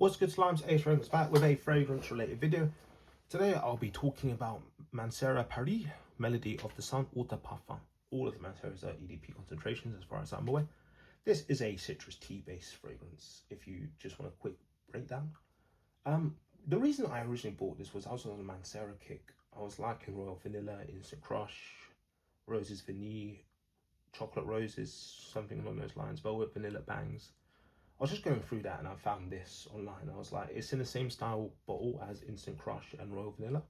What's good, slimes? Ace Fragrance back with a fragrance related video. Today I'll be talking about Mancera Paris, Melody of the Sun, Eau de Parfum. All of the Mancera's are EDP concentrations as far as I'm aware. This is a citrus tea based fragrance if you just want a quick breakdown. The reason I originally bought this was I was on a Mancera kick. I was liking Royal Vanilla, Instant Crush, Roses Vanille, Chocolate Roses, something along those lines, Velvet Vanilla Bangs. I was just going through that and I found this online. I was like, it's in the same style bottle as Instant Crush and Royal Vanilla.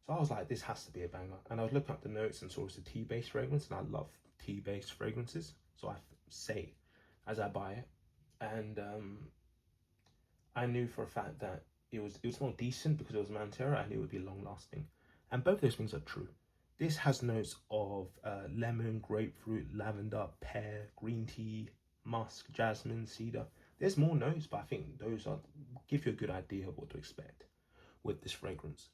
So I was like, this has to be a banger. And I was looking up the notes and saw it's a tea-based fragrance, and I love tea-based fragrances. So I say as I buy it. And I knew for a fact that it was more decent because it was Mancera and it would be long-lasting. And both those things are true. This has notes of lemon, grapefruit, lavender, pear, green tea, musk, jasmine, cedar. There's more notes, but I think those are give you a good idea of what to expect with this fragrance.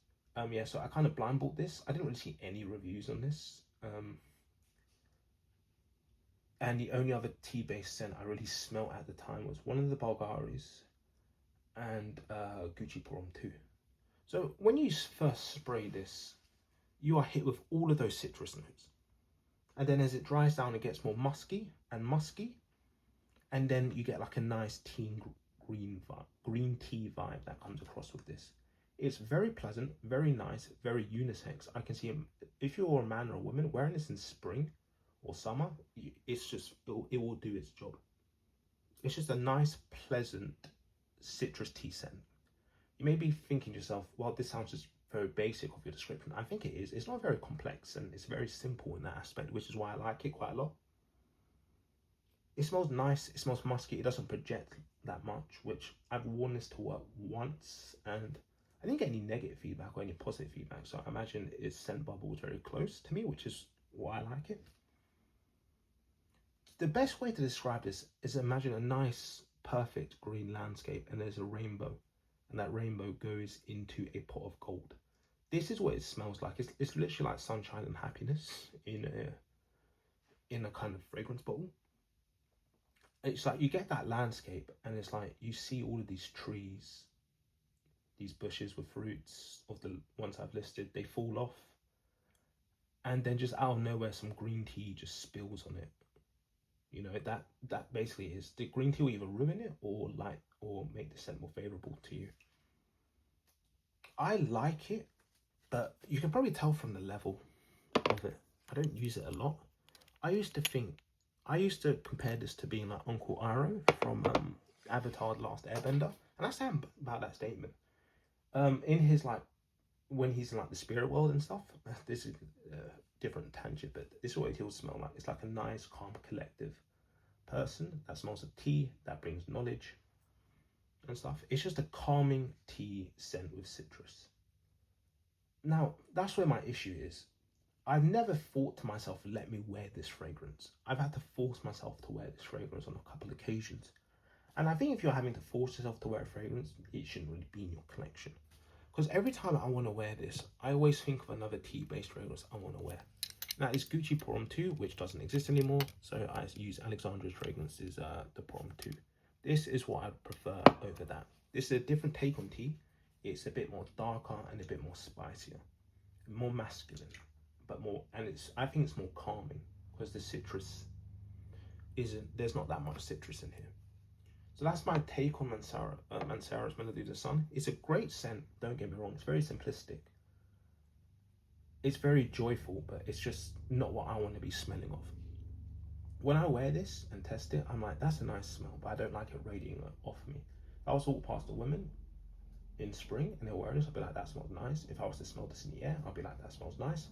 Yeah, so I kind of blind bought this. I didn't really see any reviews on this. And the only other tea-based scent I really smelled at the time was one of the Bulgaris and Gucci Porum 2. So when you first spray this, you are hit with all of those citrus notes. And then as it dries down, it gets more musky. And then you get like a nice green tea vibe that comes across with this. It's very pleasant, very nice, very unisex. I can see if you're a man or a woman wearing this in spring or summer, it's just, it will do its job. It's just a nice, pleasant citrus tea scent. You may be thinking to yourself, well, this sounds just very basic of your description. I think it is. It's not very complex and it's very simple in that aspect, which is why I like it quite a lot. It smells nice, it smells musky, it doesn't project that much, which I've worn this to work once and I didn't get any negative feedback or any positive feedback, so I imagine its scent bubble was very close to me, which is why I like it. The best way to describe this is imagine a nice, perfect green landscape and there's a rainbow, and that rainbow goes into a pot of gold. This is what it smells like. It's literally like sunshine and happiness in a kind of fragrance bottle. It's like you get that landscape and it's like you see all of these trees, these bushes with fruits of the ones I've listed, they fall off. And then just out of nowhere, some green tea just spills on it. You know, that basically is, the green tea will either ruin it or make the scent more favorable to you. I like it, but you can probably tell from the level of it. I don't use it a lot. I used to compare this to being like Uncle Iroh from Avatar: The Last Airbender, and I stand about that statement. In his when he's in like the spirit world and stuff, this is a different tangent, but this is what he'll smell like. It's like a nice, calm, collective person that smells of tea, that brings knowledge and stuff. It's just a calming tea scent with citrus. Now, that's where my issue is. I've never thought to myself, let me wear this fragrance. I've had to force myself to wear this fragrance on a couple of occasions. And I think if you're having to force yourself to wear a fragrance, it shouldn't really be in your collection. Because every time I want to wear this, I always think of another tea-based fragrance I want to wear. Now, it's Gucci Porum 2, which doesn't exist anymore. So I use Alexandra's fragrances, the Porum 2. This is what I prefer over that. This is a different take on tea. It's a bit more darker and a bit more spicier. More masculine. But more, and I think it's more calming because the citrus there's not that much citrus in here. So that's my take on Mancera's Melody of the Sun. It's a great scent, don't get me wrong, it's very simplistic. It's very joyful, but it's just not what I want to be smelling of. When I wear this and test it, I'm like, that's a nice smell, but I don't like it radiating off me. If I was to walk past a woman in spring and they're wearing this, I'd be like, that smells nice. If I was to smell this in the air, I'd be like, that smells nice.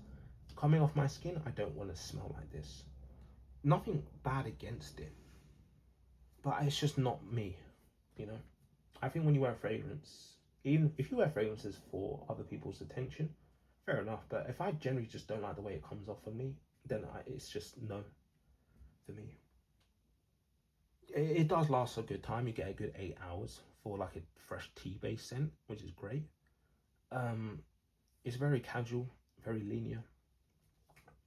Coming off my skin, I don't want to smell like this. Nothing bad against it, but it's just not me, you know. I think when you wear a fragrance, even if you wear fragrances for other people's attention, fair enough, but if I generally just don't like the way it comes off of me, then it's just no for me. It does last a good time. You get a good 8 hours for like a fresh tea-based scent, which is great. It's very casual, very linear.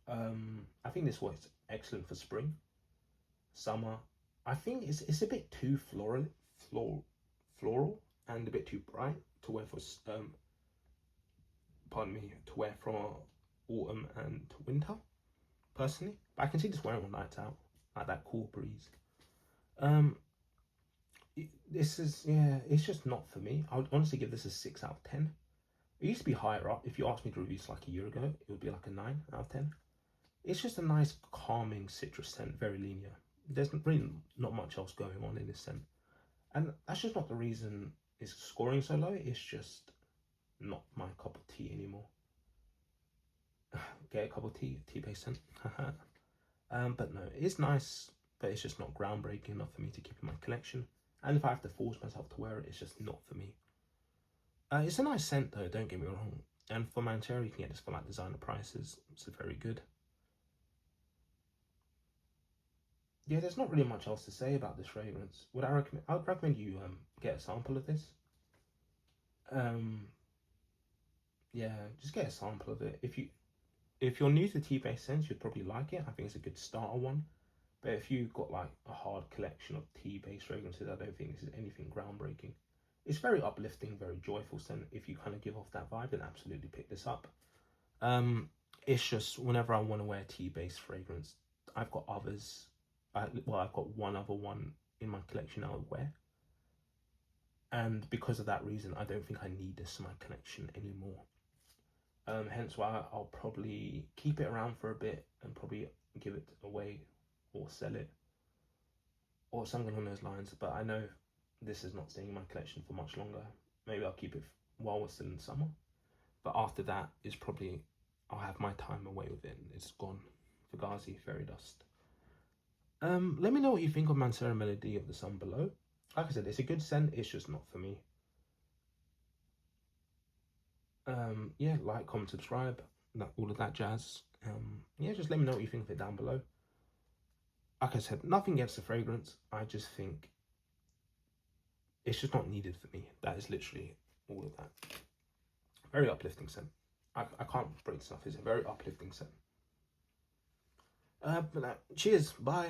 I think this works excellent for spring, summer. I think it's a bit too floral. and a bit too bright to wear for pardon me, to wear from autumn and winter, personally. But I can see this wearing on nights out, like that cool breeze. This is, yeah, it's just not for me. I would honestly give this a 6 out of 10. It used to be higher up. If you asked me to review this like a year ago, it would be like a 9 out of 10. It's just a nice, calming citrus scent, very linear. There's really not much else going on in this scent. And that's just not the reason it's scoring so low. It's just not my cup of tea anymore. Get a cup of tea, tea-based scent. But no, it's nice, but it's just not groundbreaking enough for me to keep in my collection. And if I have to force myself to wear it, it's just not for me. It's a nice scent though, don't get me wrong. And for Mancera, you can get this for like designer prices. It's very good. Yeah, there's not really much else to say about this fragrance. Would I recommend? I would recommend you get a sample of this. Yeah, just get a sample of it. If you're new to tea-based scents, you'd probably like it. I think it's a good starter one. But if you've got like a hard collection of tea-based fragrances, I don't think this is anything groundbreaking. It's very uplifting, very joyful scent. If you kind of give off that vibe, then absolutely pick this up. It's just whenever I want to wear tea-based fragrance, I've got others. I've got one other one in my collection I would wear. And because of that reason, I don't think I need this in my collection anymore. Hence why I'll probably keep it around for a bit and probably give it away or sell it or something along those lines. But I know this is not staying in my collection for much longer. Maybe I'll keep it while we're still in summer. But after that is probably, I'll have my time away with it. It's gone. Fugazi, Fairy Dust. Let me know what you think of Mancera Melody of the Sun below. Like I said, it's a good scent. It's just not for me. Yeah, like, comment, subscribe, all of that jazz. Yeah, just let me know what you think of it down below. Like I said, nothing against the fragrance. I just think it's just not needed for me. That is literally all of that. Very uplifting scent. I can't break this off. It's a very uplifting scent. But cheers. Bye.